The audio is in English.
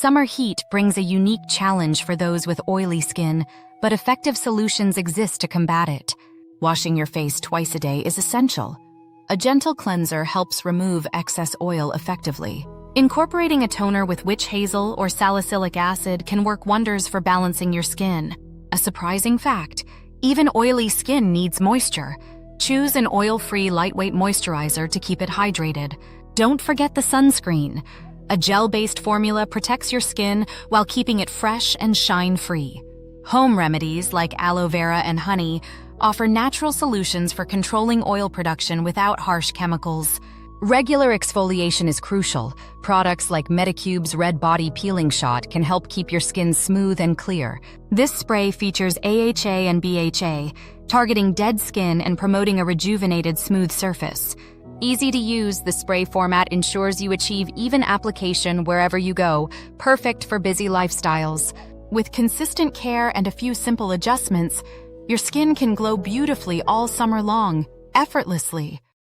Summer heat brings a unique challenge for those with oily skin, but effective solutions exist to combat it. Washing your face twice a day is essential. A gentle cleanser helps remove excess oil effectively. Incorporating a toner with witch hazel or salicylic acid can work wonders for balancing your skin. A surprising fact, even oily skin needs moisture. Choose an oil-free, lightweight moisturizer to keep it hydrated. Don't forget the sunscreen. A gel-based formula protects your skin while keeping it fresh and shine-free. Home remedies like aloe vera and honey offer natural solutions for controlling oil production without harsh chemicals. Regular exfoliation is crucial. Products like Medicube's Red Body Peeling Shot can help keep your skin smooth and clear. This spray features AHA and BHA, targeting dead skin and promoting a rejuvenated, smooth surface. Easy to use, the spray format ensures you achieve even application wherever you go, perfect for busy lifestyles. With consistent care and a few simple adjustments, your skin can glow beautifully all summer long, effortlessly.